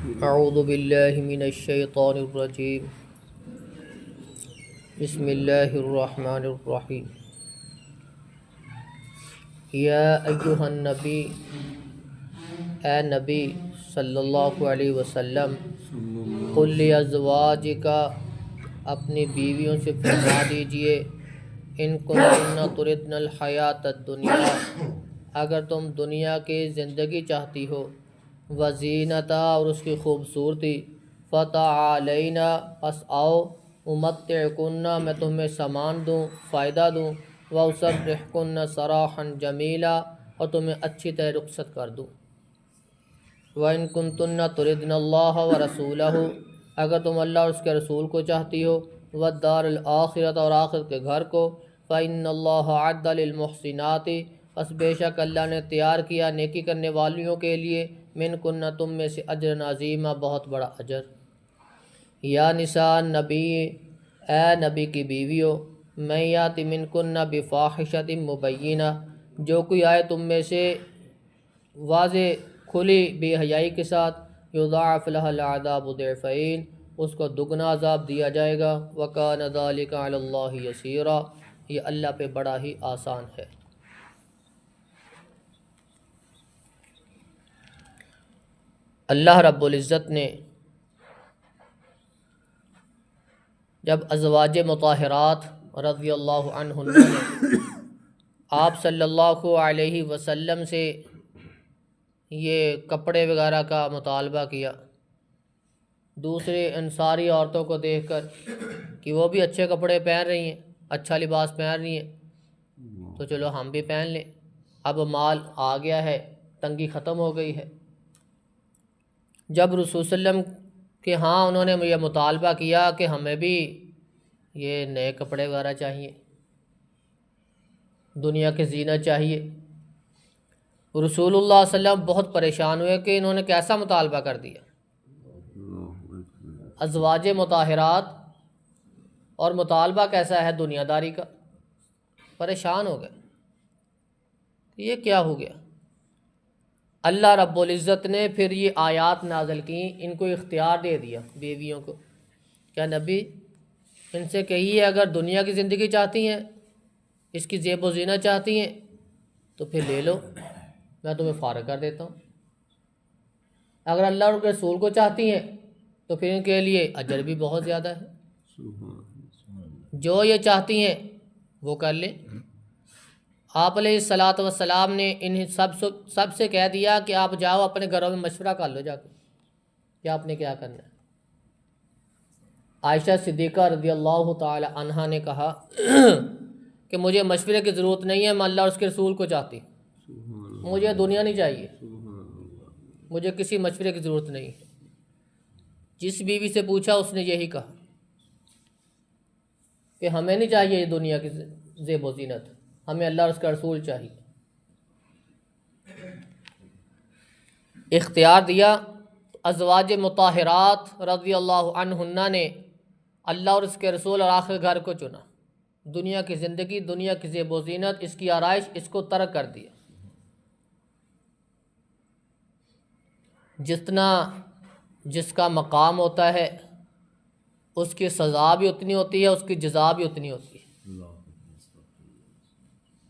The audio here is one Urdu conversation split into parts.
اعوذ باللہ من الشیطان الرجیم بسم اللہ الرحمن الرحیم یا ایہا النبی، اے نبی صلی اللہ علیہ وسلم، قل لازواجک، اپنی بیویوں سے فرما دیجئے، ان کنتن تردن الحیات الدنیا، اگر تم دنیا کی زندگی چاہتی ہو، وزینتا، اور اس کی خوبصورتی، فتعالینا، پس آؤ، امتعکن، میں تمہیں سامان دوں، فائدہ دوں، واسرحکن سراحا جمیلا، اور تمہیں اچھی طرح رخصت کر دوں۔ وَإِن كُنتُنَّ تُرِدْنَ اللَّهَ وَرَسُولَهُ، اگر تم اللہ اور اس کے رسول کو چاہتی ہو، وَالدَّارَ الْآخِرَةَ، اور آخرت کے گھر کو، فَإِنَّ اللَّهَ أَعَدَّ لِلْمُحْسِنَاتِ، پس بے شک اللہ نے تیار کیا نیکی کرنے والیوں کے لیے، منکن، تم میں سے، اجر عظیما، بہت بڑا اجر۔ یا نساء النبی، اے نبی کی بیویو، من یات منکن بفاحشۃ مبینہ، جو کوئی آئے تم میں سے واضح کھلی بے حیائی کے ساتھ، یضاعف لها العذاب ضعفین، اس کو دگنا عذاب دیا جائے گا، وکان ذلک علی اللہ یسیرا، یہ اللہ پہ بڑا ہی آسان ہے۔ اللہ رب العزت نے جب ازواج مطہرات رضی اللہ عنہن نے آپ صلی اللہ علیہ وسلم سے یہ کپڑے وغیرہ کا مطالبہ کیا، دوسرے انصاری عورتوں کو دیکھ کر کہ وہ بھی اچھے کپڑے پہن رہی ہیں، اچھا لباس پہن رہی ہیں، تو چلو ہم بھی پہن لیں۔ اب مال آ گیا ہے، تنگی ختم ہو گئی ہے۔ جب رسول صلی اللہ علیہ وسلم کہ ہاں انہوں نے یہ مطالبہ کیا کہ ہمیں بھی یہ نئے کپڑے وغیرہ چاہیے، دنیا کی زینت چاہیے، رسول اللہ صلی اللہ علیہ وسلم بہت پریشان ہوئے کہ انہوں نے کیسا مطالبہ کر دیا۔ ازواج مطہرات اور مطالبہ کیسا ہے دنیا داری کا، پریشان ہو گئے، یہ کیا ہو گیا۔ اللہ رب العزت نے پھر یہ آیات نازل کی، ان کو اختیار دے دیا بیویوں کو، کیا نبی ان سے کہیے اگر دنیا کی زندگی چاہتی ہیں، اس کی زیب و زینت چاہتی ہیں تو پھر لے لو، میں تمہیں فارغ کر دیتا ہوں۔ اگر اللہ اور رسول کو چاہتی ہیں تو پھر ان کے لیے اجر بھی بہت زیادہ ہے، جو یہ چاہتی ہیں وہ کر لیں۔ آپ علیہ الصلاۃ والسلام نے انہیں سب سے کہہ دیا کہ آپ جاؤ اپنے گھروں میں مشورہ کر لو جا کے کہ آپ نے کیا کرنا ہے۔ عائشہ صدیقہ رضی اللہ تعالی عنہا نے کہا کہ مجھے مشورے کی ضرورت نہیں ہے، میں اللہ اور اس کے رسول کو چاہتی ہوں، مجھے دنیا نہیں چاہیے، مجھے کسی مشورے کی ضرورت نہیں ہے۔ جس بیوی سے پوچھا اس نے یہی کہا کہ ہمیں نہیں چاہیے یہ دنیا کی زیب و زینت، ہمیں اللہ اور اس کا رسول چاہیے۔ اختیار دیا، ازواج مطہرات رضی اللہ عنہن نے اللہ اور اس کے رسول اور آخر گھر کو چنا، دنیا کی زندگی، دنیا کی زیب و زینت، اس کی آرائش، اس کو ترک کر دیا۔ جتنا جس کا مقام ہوتا ہے اس کی سزا بھی اتنی ہوتی ہے، اس کی جزا بھی اتنی ہوتی ہے۔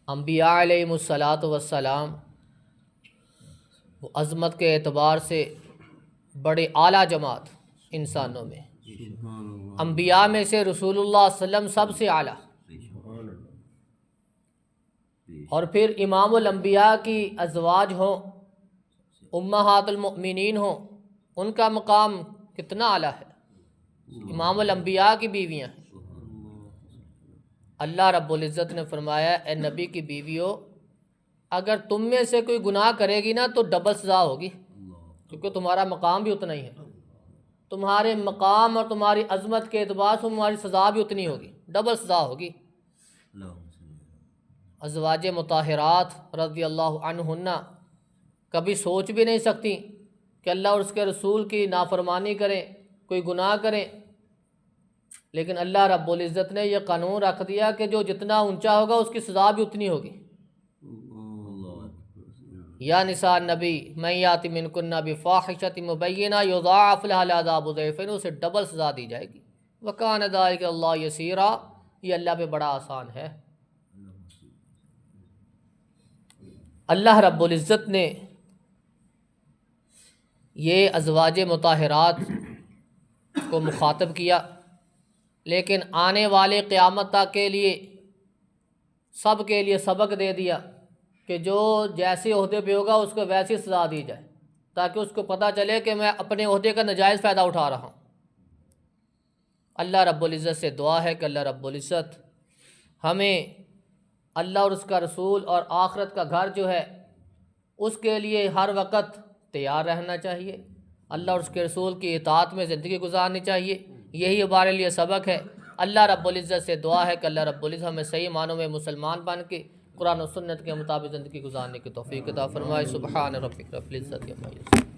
انبیاء علیہم الصلاۃ والسلام وہ عظمت کے اعتبار سے بڑے اعلیٰ جماعت انسانوں میں، انبیاء میں سے رسول اللہ صلی اللہ علیہ وسلم سب سے اعلیٰ، اور پھر امام الانبیاء کی ازواج ہوں، امہات المؤمنین ہوں، ان کا مقام کتنا اعلیٰ ہے، امام الانبیاء کی بیویاں ہیں۔ اللہ رب العزت نے فرمایا اے نبی کی بیویوں، اگر تم میں سے کوئی گناہ کرے گی نا تو ڈبل سزا ہوگی، کیونکہ تمہارا مقام بھی اتنا ہی ہے، تمہارے مقام اور تمہاری عظمت کے اعتبار سے تمہاری سزا بھی اتنی ہوگی، ڈبل سزا ہوگی۔ ازواج مطہرات رضی اللہ عنہن کبھی سوچ بھی نہیں سکتی کہ اللہ اور اس کے رسول کی نافرمانی کریں، کوئی گناہ کریں، لیکن اللہ رب العزت نے یہ قانون رکھ دیا کہ جو جتنا اونچا ہوگا اس کی سزا بھی اتنی ہوگی۔ یا نساء النبی من یاتی منکن بفاحشۃ مبینہ یضاعف لها العذاب ضعفین، اسے ڈبل سزا دی جائے گی۔ وکان ذلک اللہ یسیرا، یہ اللہ پہ بڑا آسان ہے۔ اللہ رب العزت نے یہ ازواج مطہرات کو مخاطب کیا، لیکن آنے والے قیامت تک کے لیے سب کے لیے سبق دے دیا کہ جو جیسے عہدے پہ ہوگا اس کو ویسی سزا دی جائے، تاکہ اس کو پتہ چلے کہ میں اپنے عہدے کا ناجائز فائدہ اٹھا رہا ہوں۔ اللہ رب العزت سے دعا ہے کہ اللہ رب العزت ہمیں اللہ اور اس کا رسول اور آخرت کا گھر جو ہے اس کے لیے ہر وقت تیار رہنا چاہیے، اللہ اور اس کے رسول کی اطاعت میں زندگی گزارنی چاہیے، یہی ہمارے لیے سبق ہے۔ اللہ رب العزت سے دعا ہے کہ اللہ رب العزت ہمیں صحیح معنوں میں مسلمان بن کے قرآن و سنت کے مطابق زندگی گزارنے کی توفیق عطا فرمائے۔ سبحان ربک رب العزت عما یصفون۔